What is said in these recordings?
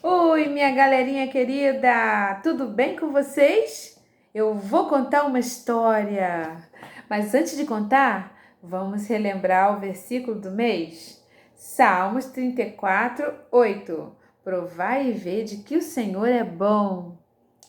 Oi, minha galerinha querida, tudo bem com vocês? Eu vou contar uma história, mas antes de contar, vamos relembrar o versículo do mês? Salmos 34, 8. Provai e vede que o Senhor é bom.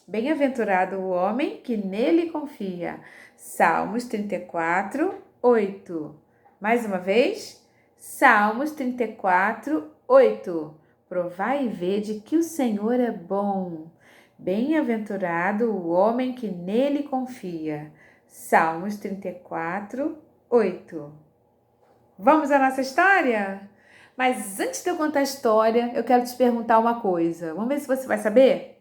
Bem-aventurado o homem que nele confia. Salmos 34, 8. Mais uma vez, Salmos 34, 8. Provai e vede que o Senhor é bom. Bem-aventurado o homem que nele confia. Salmos 34, 8. Vamos à nossa história? Mas antes de eu contar a história, eu quero te perguntar uma coisa. Vamos ver se você vai saber?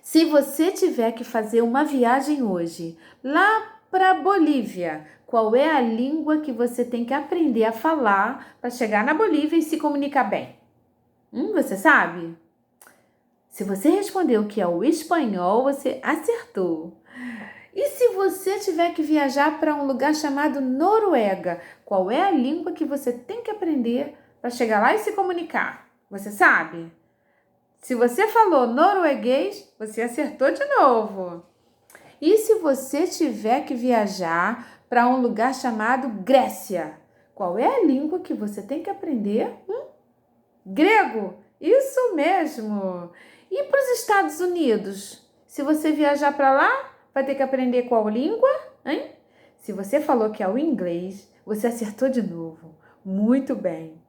Se você tiver que fazer uma viagem hoje lá para a Bolívia, qual é a língua que você tem que aprender a falar para chegar na Bolívia e se comunicar bem? Você sabe? Se você respondeu que é o espanhol, você acertou. E se você tiver que viajar para um lugar chamado Noruega, qual é a língua que você tem que aprender para chegar lá e se comunicar? Você sabe? Se você falou norueguês, você acertou de novo. E se você tiver que viajar para um lugar chamado Grécia, qual é a língua que você tem que aprender? Grego? Isso mesmo! E para os Estados Unidos? Se você viajar para lá, vai ter que aprender qual língua? Hein? Se você falou que é o inglês, você acertou de novo. Muito bem.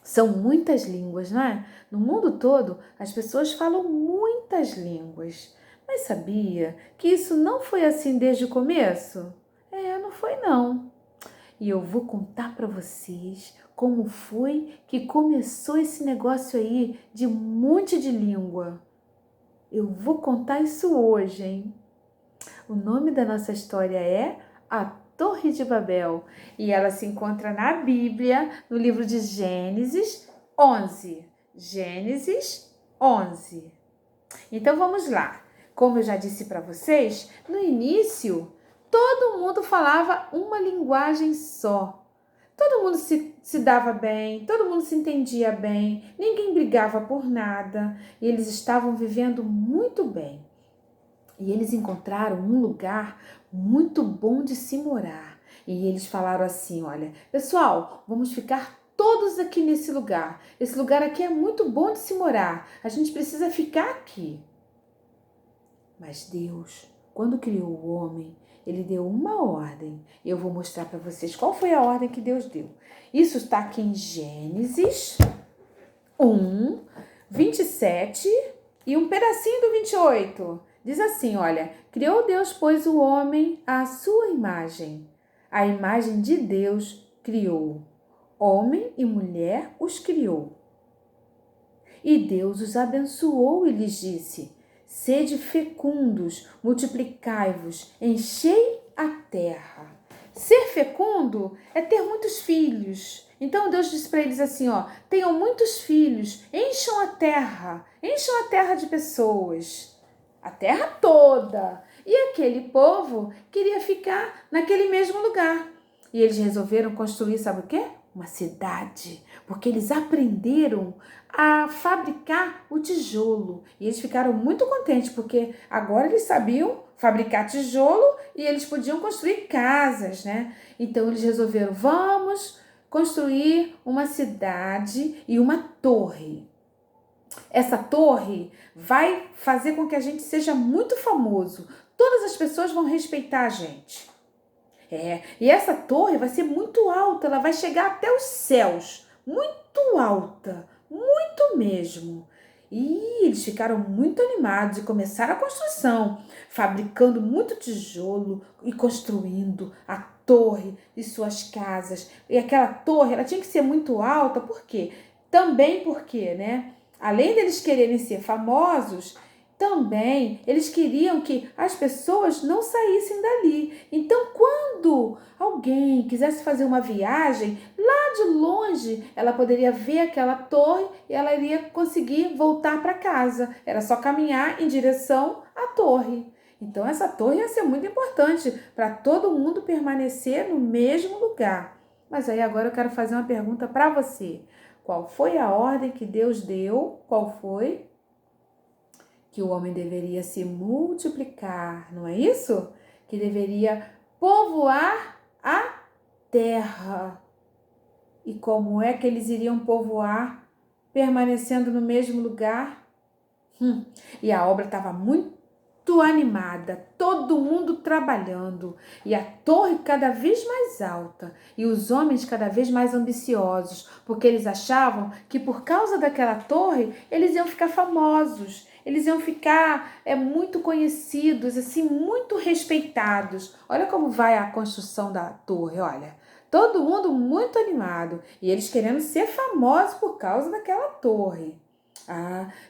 São muitas línguas, não é? No mundo todo, as pessoas falam muitas línguas. Mas sabia que isso não foi assim desde o começo? Não foi não. E eu vou contar para vocês como foi que começou esse negócio aí de um monte de língua. Eu vou contar isso hoje, hein? O nome da nossa história é A Torre de Babel e ela se encontra na Bíblia, no livro de Gênesis 11. Gênesis 11. Então vamos lá. Como eu já disse para vocês, no início todo mundo falava uma linguagem só. Todo mundo se dava bem, todo mundo se entendia bem, ninguém brigava por nada e eles estavam vivendo muito bem. E eles encontraram um lugar muito bom de se morar. E eles falaram assim, olha, pessoal, vamos ficar todos aqui nesse lugar. Esse lugar aqui é muito bom de se morar. A gente precisa ficar aqui. Mas Deus, quando criou o homem, ele deu uma ordem. E eu vou mostrar para vocês qual foi a ordem que Deus deu. Isso está aqui em Gênesis 1, 27 e um pedacinho do 28. Diz assim, olha, criou Deus, pois, o homem à sua imagem. A imagem de Deus criou. Homem e mulher os criou. E Deus os abençoou e lhes disse, sede fecundos, multiplicai-vos, enchei a terra. Ser fecundo é ter muitos filhos. Então Deus disse para eles assim, tenham muitos filhos, encham a terra de pessoas, a terra toda. E aquele povo queria ficar naquele mesmo lugar. E eles resolveram construir, sabe o quê? Uma cidade, porque eles aprenderam a fabricar o tijolo. E eles ficaram muito contentes, porque agora eles sabiam fabricar tijolo e eles podiam construir casas, né? Então eles resolveram, vamos construir uma cidade e uma torre. Essa torre vai fazer com que a gente seja muito famoso. Todas as pessoas vão respeitar a gente. E essa torre vai ser muito alta, ela vai chegar até os céus. Muito alta, muito mesmo. E eles ficaram muito animados e começaram a construção, fabricando muito tijolo e construindo a torre de suas casas. E aquela torre, ela tinha que ser muito alta, por quê? Também porque, né? Além deles quererem ser famosos, também eles queriam que as pessoas não saíssem dali. Então, quando alguém quisesse fazer uma viagem, lá de longe ela poderia ver aquela torre e ela iria conseguir voltar para casa. Era só caminhar em direção à torre. Então, essa torre ia ser muito importante para todo mundo permanecer no mesmo lugar. Mas aí agora eu quero fazer uma pergunta para você. Qual foi a ordem que Deus deu? Qual foi? Que o homem deveria se multiplicar, não é isso? Que deveria povoar a terra. E como é que eles iriam povoar, permanecendo no mesmo lugar? E a obra estava muito animada, todo mundo trabalhando, e a torre cada vez mais alta, e os homens cada vez mais ambiciosos, porque eles achavam que por causa daquela torre eles iam ficar famosos, eles iam ficar muito conhecidos, assim, muito respeitados. Olha como vai a construção da torre, olha. Todo mundo muito animado, e eles querendo ser famosos por causa daquela torre.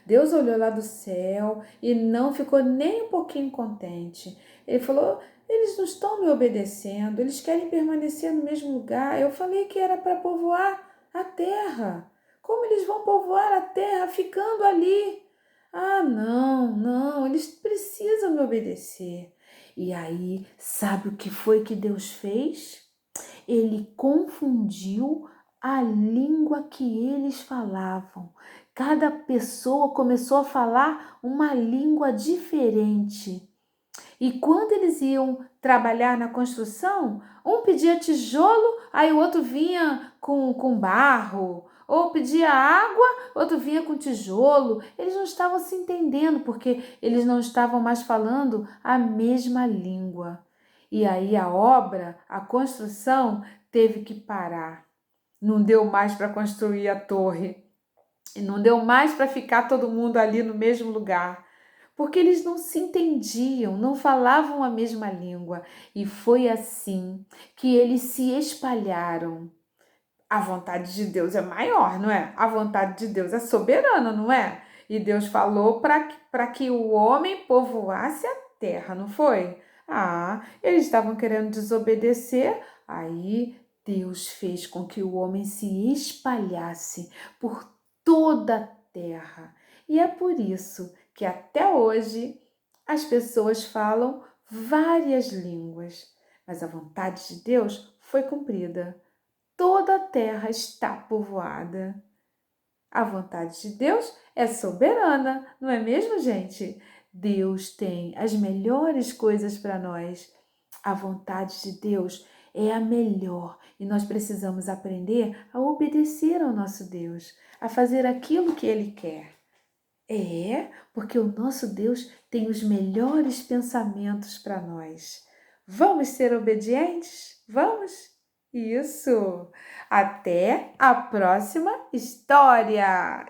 Deus olhou lá do céu e não ficou nem um pouquinho contente. Ele falou: eles não estão me obedecendo, eles querem permanecer no mesmo lugar. Eu falei que era para povoar a terra. Como eles vão povoar a terra ficando ali? Não, eles precisam me obedecer. E aí, sabe o que foi que Deus fez? Ele confundiu a língua que eles falavam. Cada pessoa começou a falar uma língua diferente. E quando eles iam trabalhar na construção, um pedia tijolo, aí o outro vinha com barro, ou pedia água, outro vinha com tijolo. Eles não estavam se entendendo, porque eles não estavam mais falando a mesma língua. E aí a obra, a construção, teve que parar. Não deu mais para construir a torre. E não deu mais para ficar todo mundo ali no mesmo lugar, porque eles não se entendiam, não falavam a mesma língua. E foi assim que eles se espalharam. A vontade de Deus é maior, não é? A vontade de Deus é soberana, não é? E Deus falou para que o homem povoasse a terra, não foi? Eles estavam querendo desobedecer, aí Deus fez com que o homem se espalhasse por toda a terra. E é por isso que até hoje as pessoas falam várias línguas, mas a vontade de Deus foi cumprida. Toda a terra está povoada. A vontade de Deus é soberana, não é mesmo, gente? Deus tem as melhores coisas para nós. A vontade de Deus é a melhor e nós precisamos aprender a obedecer ao nosso Deus, a fazer aquilo que Ele quer. Porque o nosso Deus tem os melhores pensamentos para nós. Vamos ser obedientes? Vamos? Isso! Até a próxima história!